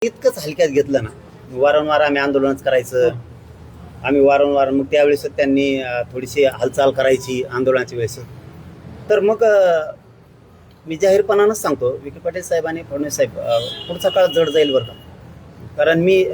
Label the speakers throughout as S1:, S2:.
S1: इतकंच हलक्यात घेतलं ना. वारंवार आम्ही आंदोलनच करायचं. आम्ही वारंवार मग त्यावेळेस त्यांनी थोडीशी हालचाल करायची आंदोलनाच्या वेळेस. तर मग मी जाहीरपणानंच सांगतो, विखे पाटील साहेब आणि फडणवीस साहेब, पुढचा काळ जड जाईल बरं का. कारण मी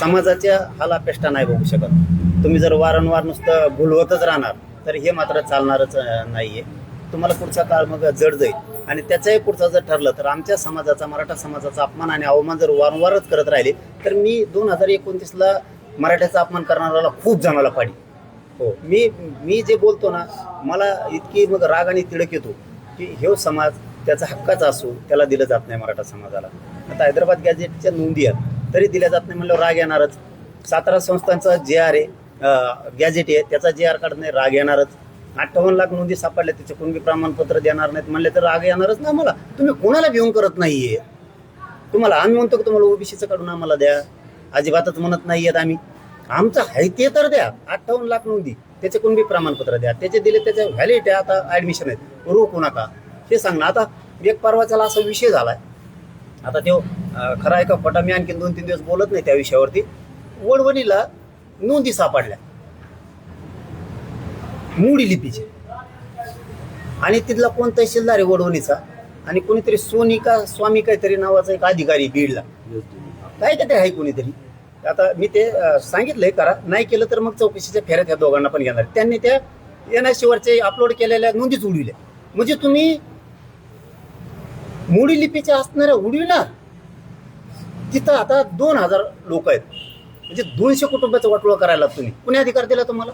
S1: समाजाच्या हाल अपेष्टा नाही बघू शकत. तुम्ही जर वारंवार नुसतं भुलवतच राहणार तर हे मात्र चालणारच नाही आहे. तुम्हाला पुढचा काळ मग जड जाईल. आणि त्याच्याही पुढचं जर ठरलं तर आमच्या समाजाचा, मराठा समाजाचा अपमान आणि अवमान जर वारंवारच करत राहिले तर मी 2029ला मराठ्याचा अपमान करणाऱ्याला खूप जणाला पाडी. हो, मी जे बोलतो ना, मला इतकी मग राग आणि तिडक येतो की हे समाज त्याचा हक्काचा असो, त्याला दिलं जात नाही मराठा समाजाला. आता हैदराबाद गॅजेटच्या नोंदी आहेत तरी दिल्या जात नाही म्हणल्यावर राग येणारच. सातारा संस्थांचा JR आहे, गॅजेट आहे, त्याचा JR काढत नाही, राग येणारच. 58 लाख नोंदी सापडल्या, त्याचे कोणी प्रमाणपत्र देणार नाहीत म्हणले तर राग येणारच ना मला. तुम्ही कोणाला घेऊन करत नाहीये. तुम्हाला आम्ही म्हणतो की तुम्हाला ओबीसीचं काढून आम्हाला द्या, अजिबातच म्हणत नाहीयेत आम्ही. आमचं आहे ते तर द्या. 58 लाख नोंदी, त्याचे कोणी प्रमाणपत्र द्या, त्याचे दिले त्याच्या व्हॅलिडिटी, आता ऍडमिशन आहेत, रोखू नका हे सांगणं. आता एक परवाच्याला असा विषय झालाय, आता तो खरा आहे का खोटा मी आणखी 2-3 दिवस बोलत नाही त्या विषयावरती. वडवणीला नोंदी सापडल्या मोडी लिपीचे, आणि तिथला कोण तहसीलदार आहे वडवणीचा, आणि कोणीतरी सोनिका स्वामी काहीतरी नावाचा एक अधिकारी बीडला, काय काहीतरी आहे कोणीतरी. आता मी ते सांगितलंय करा, नाही केलं तर मग चौकशीच्या फेऱ्यात ह्या दोघांना पण घेणार. त्यांनी त्या NIC वरचे अपलोड केलेल्या नोंदीच उडविल्या. म्हणजे तुम्ही मोडी लिपीच्या असणाऱ्या उडविणार. तिथं आता 2000 लोक आहेत, म्हणजे 200 कुटुंबाचा वाटोळा करायला तुम्ही कोणी अधिकार दिला तुम्हाला?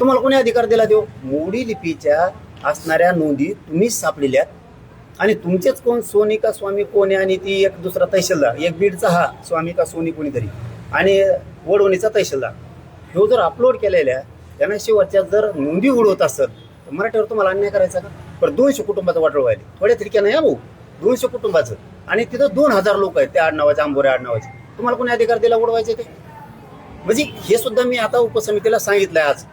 S1: तुम्हाला कोणी अधिकार दिला देऊ? मोडी लिपीच्या असणाऱ्या नोंदी तुम्हीच सापडलेल्या, आणि तुमचेच कोण सोनिका स्वामी कोण आहे, आणि ती एक दुसरा तहसीलदार, एक बीडचा हा स्वामी का सोनी कोणीतरी, आणि वडवणीचा तहसीलदार, ह्यो जर अपलोड केलेल्या NIC वरच्या जर नोंदी उडवत असेल तर मराठीवर तुम्हाला अन्याय करायचा का? पण 200 कुटुंबाचं वाटोळं व्हायला थोड्या तरीक्या नाही भाऊ, 200 कुटुंबाचं, आणि तिथं 2000 लोक आहेत त्या आडनावाचे, आंबोरे आडनावाचे. तुम्हाला कोणी अधिकार दिला उडवायचे ते? म्हणजे हे सुद्धा मी आता उपसमितीला सांगितलंय आज.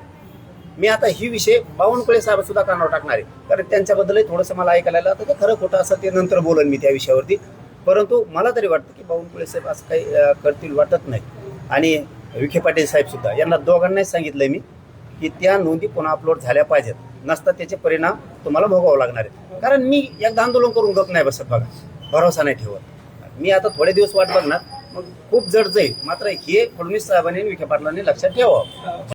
S1: मी आता ही विषय बावनकुळे साहेब सुद्धा कानावर टाकणार आहे, कारण त्यांच्याबद्दलही थोडंसं मला ऐकायला आलं. आता ते खरं खोटं असं ते नंतर बोलन मी त्या विषयावरती. परंतु मला तरी वाटतं की बावनकुळे साहेब असं काही करतील वाटत नाही. आणि विखे पाटील साहेब सुद्धा, यांना दोघांनाही सांगितलंय मी की त्या नोंदी पुन्हा अपलोड झाल्या पाहिजेत, नसता त्याचे परिणाम तुम्हाला भोगावं लागणार आहे. कारण मी एकदा आंदोलन करून गप नाही बसत बघा, भरोसा नाही ठेवत. मी आता थोडे दिवस वाट बघणार, मग खूप जड जाईल. मात्र हे फडणवीस साहेबांनी विखे पाटलांनी लक्षात ठेवावं.